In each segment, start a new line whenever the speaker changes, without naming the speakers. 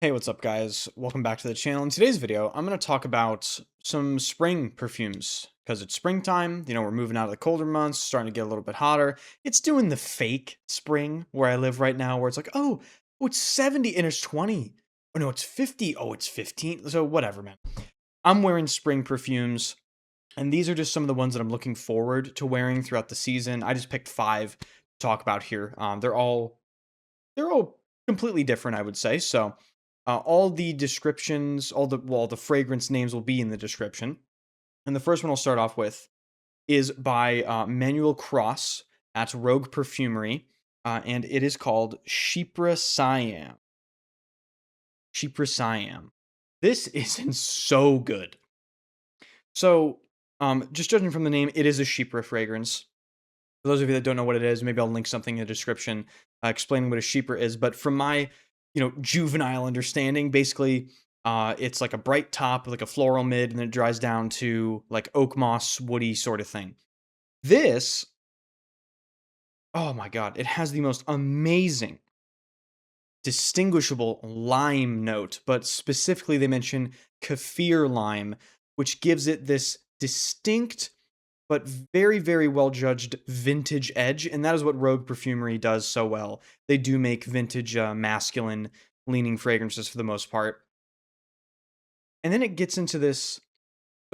Hey, what's up guys? Welcome back to the channel. In today's video, I'm going to talk about some spring perfumes because it's springtime. We're moving out of the colder months, starting to get a little bit hotter. It's doing the fake spring where I live right now where it's like, oh, it's 70 and it's 20. Oh no, it's 50. Oh, it's 15. So whatever, man. I'm wearing spring perfumes and these are just some of the ones that I'm looking forward to wearing throughout the season. I just picked 5 to talk about here. They're all completely different, I would say. So, all the descriptions, all the fragrance names will be in the description. And the first one I'll start off with is by Manuel Cross at Rogue Perfumery, and it is called Chypre-Siam. Chypre-Siam. This isn't so good. So, just judging from the name, it is a Chypre fragrance. For those of you that don't know what it is, maybe I'll link something in the description explaining what a Chypre is. But from my, juvenile understanding, basically, it's like a bright top with like a floral mid, and then it dries down to like oak moss, woody sort of thing. This, oh my god, it has the most amazing, distinguishable lime note, but specifically they mention kaffir lime, which gives it this distinct but very, very well judged vintage edge. And that is what Rogue Perfumery does so well. They do make vintage, masculine leaning fragrances for the most part. And then it gets into this,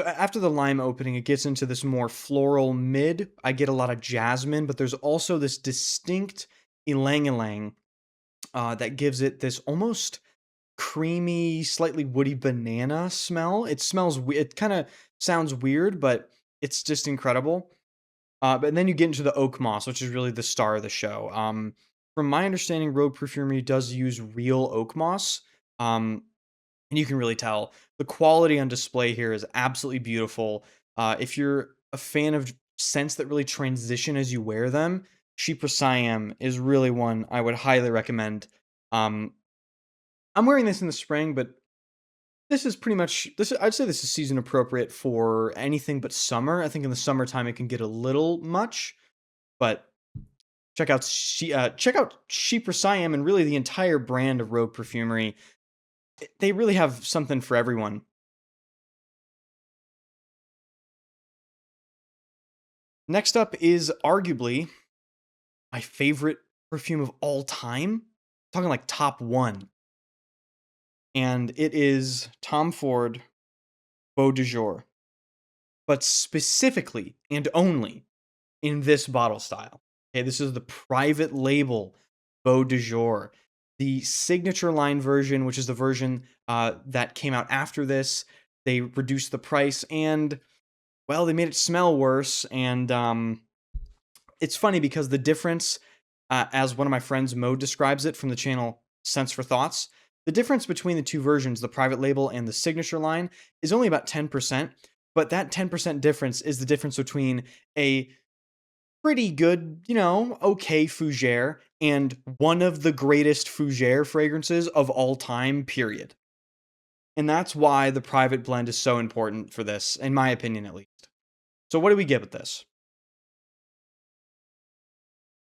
after the lime opening, it gets into this more floral mid. I get a lot of jasmine, but there's also this distinct ylang ylang that gives it this almost creamy, slightly woody banana smell. It smells, it kind of sounds weird, but it's just incredible. But then you get into the oak moss, which is really the star of the show. From my understanding, Rogue Perfumery does use real oak moss, and you can really tell the quality on display here is absolutely beautiful. If you're a fan of scents that really transition as you wear them, Chypre-Siam is really one I would highly recommend. Um, I'm wearing this in the spring, but this is pretty much this. I'd say this is season appropriate for anything but summer. I think in the summertime it can get a little much, but check out Chypre-Siam and really the entire brand of Rogue Perfumery. They really have something for everyone. Next up is arguably my favorite perfume of all time. I'm talking like top 1. And it is Tom Ford Beau de Jour, but specifically and only in this bottle style. Okay, this is the private label Beau de Jour. The signature line version, which is the version that came out after this, they reduced the price and, well, they made it smell worse. And it's funny because the difference, as one of my friends, Mo, describes it from the channel Sense for Thoughts, the difference between the two versions, the private label and the signature line, is only about 10%. But that 10% difference is the difference between a pretty good, okay fougere and one of the greatest fougere fragrances of all time, period. And that's why the private blend is so important for this, in my opinion at least. So what do we get with this?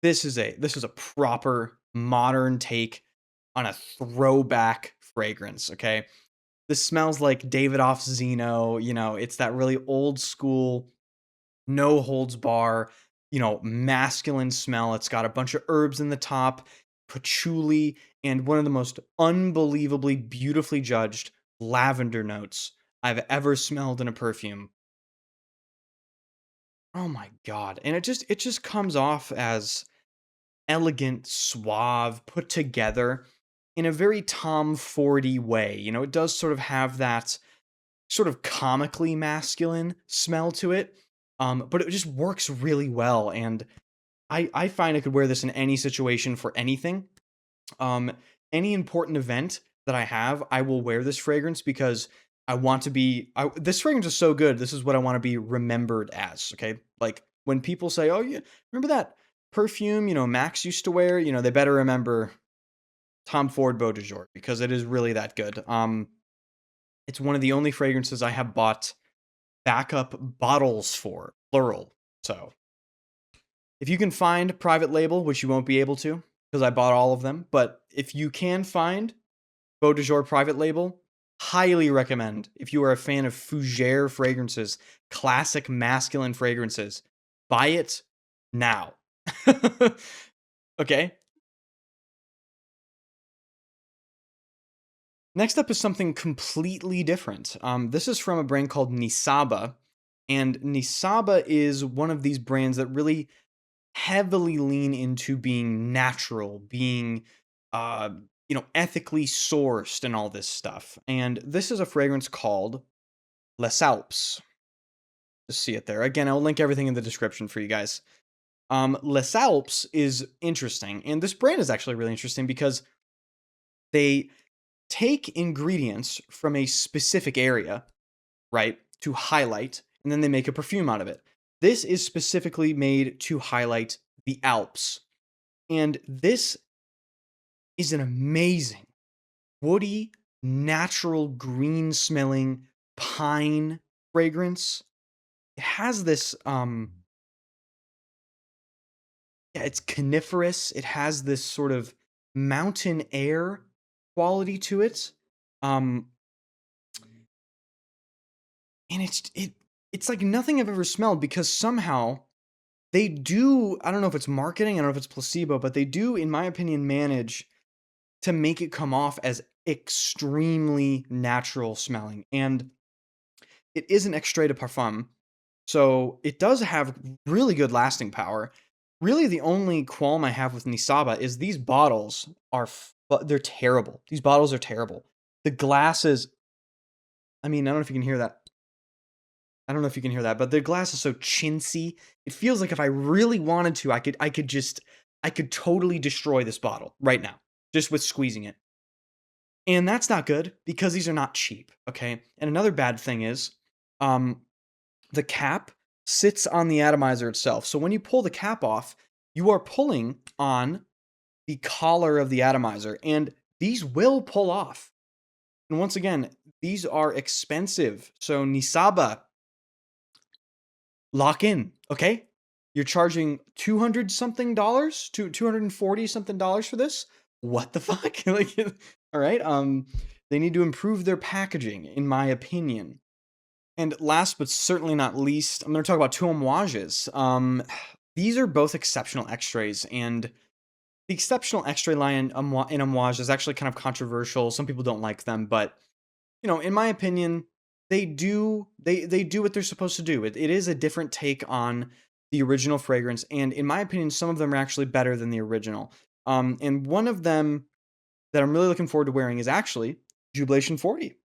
This is a proper modern take on a throwback fragrance, okay? This smells like David off Zeno, it's that really old school, no holds bar, masculine smell. It's got a bunch of herbs in the top, patchouli, and one of the most unbelievably beautifully judged lavender notes I've ever smelled in a perfume. Oh my god. And it just comes off as elegant, suave, put together in a very Tom Fordy way. It does sort of have that sort of comically masculine smell to it, but it just works really well. And I find I could wear this in any situation for anything. Um, any important event that I have, I will wear this fragrance because I want to be. This fragrance is so good. This is what I want to be remembered as. Okay, like when people say, "Oh, yeah, remember that perfume?" Max used to wear. They better remember Tom Ford Beau de Jour because it is really that good. It's one of the only fragrances I have bought backup bottles for, plural. So if you can find private label, which you won't be able to because I bought all of them, but if you can find Beau de Jour private label. Highly recommend if you are a fan of fougere fragrances, classic masculine fragrances. Buy it now. Okay. Next up is something completely different. This is from a brand called Nissaba, and Nissaba is one of these brands that really heavily lean into being natural, being uh, ethically sourced and all this stuff. And this is a fragrance called Les Alpes. Just see it there. Again, I'll link everything in the description for you guys. Les Alpes is interesting, and this brand is actually really interesting because they take ingredients from a specific area, right, to highlight, and then they make a perfume out of it. This is specifically made to highlight the Alps. And this is an amazing, woody, natural, green smelling pine fragrance. It has this, yeah, it's coniferous. It has this sort of mountain air quality to it. Um, and it's like nothing I've ever smelled because somehow they do, I don't know if it's marketing, I don't know if it's placebo, but they do, in my opinion, manage to make it come off as extremely natural smelling. And it is an extrait de parfum, so it does have really good lasting power. Really, the only qualm I have with Nisaba is these bottles are they're terrible. These bottles are terrible. The glass is, I mean, I don't know if you can hear that. I don't know if you can hear that, but the glass is so chintzy. It feels like if I really wanted to, I could totally destroy this bottle right now just with squeezing it. And that's not good because these are not cheap, okay? And another bad thing is, um, the cap sits on the atomizer itself. So when you pull the cap off, you are pulling on the collar of the atomizer, and these will pull off. And once again, these are expensive. So Nisaba, lock in, okay? You're charging 200 something dollars, 240 something dollars for this? What the fuck? Like, all right, they need to improve their packaging, in my opinion. And last but certainly not least, I'm going to talk about two Amouages. These are both exceptional X-rays, and the exceptional X-ray line in Amouage is actually kind of controversial. Some people don't like them, but in my opinion, they do what they're supposed to do. It is a different take on the original fragrance, and in my opinion, some of them are actually better than the original. And one of them that I'm really looking forward to wearing is actually Jubilation 40.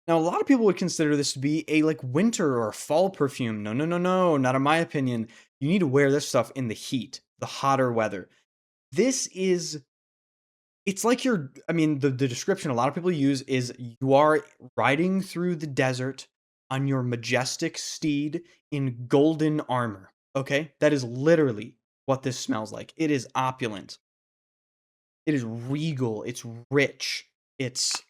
Now, a lot of people would consider this to be a like winter or a fall perfume. No, no, no, no, not in my opinion. You need to wear this stuff in the heat, the hotter weather. This is it's like I mean, the description a lot of people use is you are riding through the desert on your majestic steed in golden armor. Okay? That is literally what this smells like. It is opulent. It is regal. It's rich. It's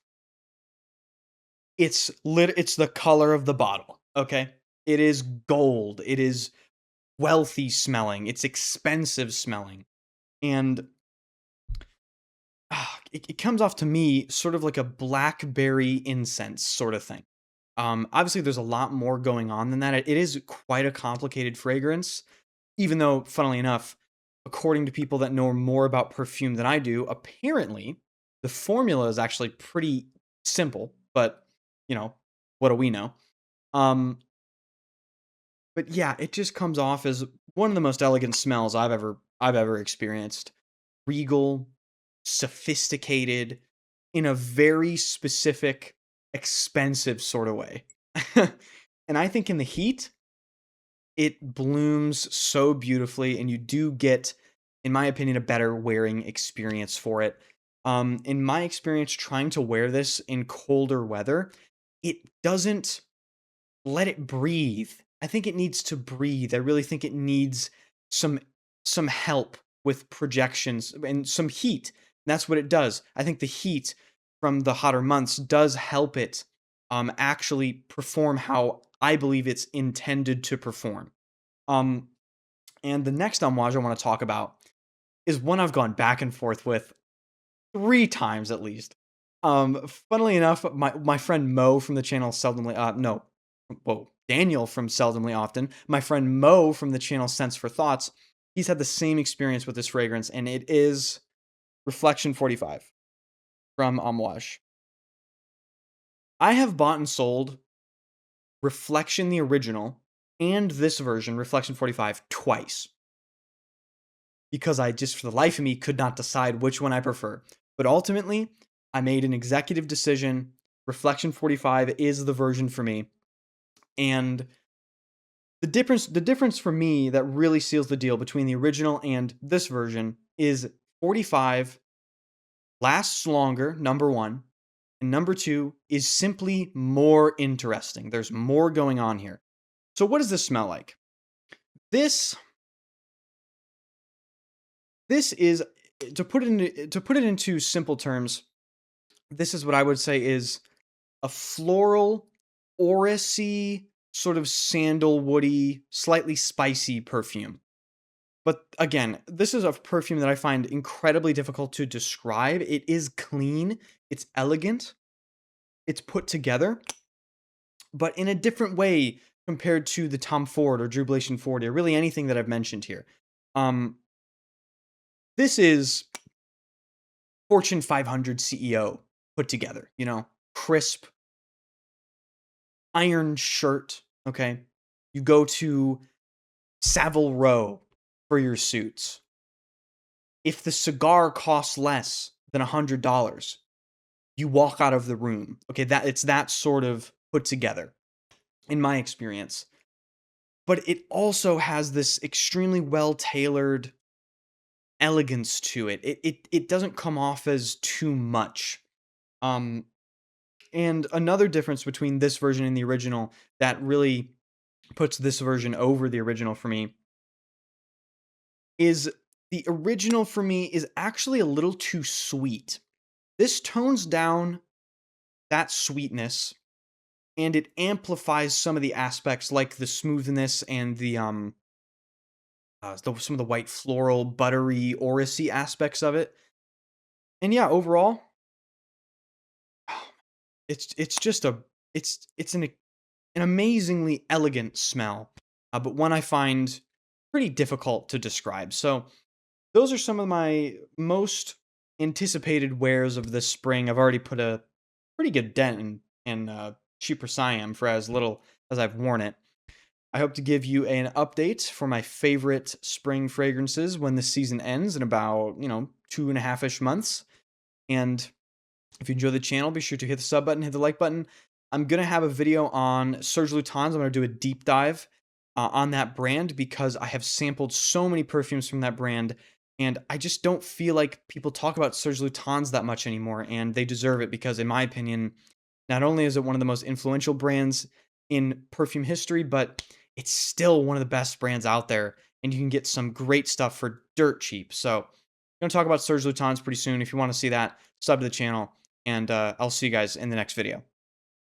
the color of the bottle, okay? It is gold. It is wealthy smelling. It's expensive smelling. And it comes off to me sort of like a blackberry incense sort of thing. Obviously, there's a lot more going on than that. It is quite a complicated fragrance, even though, funnily enough, according to people that know more about perfume than I do, apparently the formula is actually pretty simple. But you know, what do we know? Um, but yeah, it just comes off as one of the most elegant smells I've ever experienced. Regal, sophisticated, in a very specific, expensive sort of way. And I think in the heat, it blooms so beautifully, and you do get, in my opinion, a better wearing experience for it. In my experience, trying to wear this in colder weather, it doesn't let it breathe. I think it needs to breathe. I really think it needs some some help with projections and some heat. That's what it does. I think the heat from the hotter months does help it actually perform how I believe it's intended to perform. Um, and the next homage I want to talk about is one I've gone back and forth with. 3 times at least. Funnily enough, my friend Mo from the channel Seldomly no, whoa, Daniel from Seldomly Often, my friend Mo from the channel Sense for Thoughts, he's had the same experience with this fragrance, and it is Reflection 45 from Amouage. I have bought and sold Reflection the original and this version, Reflection 45, twice because I just, for the life of me, could not decide which one I prefer. But ultimately, I made an executive decision. Reflection 45 is the version for me. And the difference for me that really seals the deal between the original and this version is 45 lasts longer, number one, and number two is simply more interesting. There's more going on here. So what does this smell like? This this is to put it into simple terms, this is what I would say is a floral, orrisy, sort of sandalwoody, slightly spicy perfume. But again, this is a perfume that I find incredibly difficult to describe. It is clean, it's elegant, it's put together, but in a different way compared to the Tom Ford or Jubilation 40 or really anything that I've mentioned here. Um, this is Fortune 500 CEO put together, crisp, iron shirt, okay? You go to Savile Row for your suits. If the cigar costs less than $100, you walk out of the room. Okay, it's that sort of put together in my experience. But it also has this extremely well-tailored elegance to it. It doesn't come off as too much. Um and another difference between this version and the original that really puts this version over the original for me is the original for me is actually a little too sweet. This tones down that sweetness and it amplifies some of the aspects like the smoothness and some of the white floral, buttery, orrisy aspects of it. And yeah, overall, it's just it's an amazingly elegant smell, but one I find pretty difficult to describe. So those are some of my most anticipated wares of this spring. I've already put a pretty good dent in Chypre-Siam for as little as I've worn it. I hope to give you an update for my favorite spring fragrances when the season ends in about, 2.5-ish months. And if you enjoy the channel, be sure to hit the sub button, hit the like button. I'm going to have a video on Serge Lutens. I'm going to do a deep dive on that brand because I have sampled so many perfumes from that brand. And I just don't feel like people talk about Serge Lutens that much anymore. And they deserve it because, in my opinion, not only is it one of the most influential brands in perfume history, but it's still one of the best brands out there. And you can get some great stuff for dirt cheap. So I'm going to talk about Serge Lutens pretty soon. If you want to see that, sub to the channel. And I'll see you guys in the next video.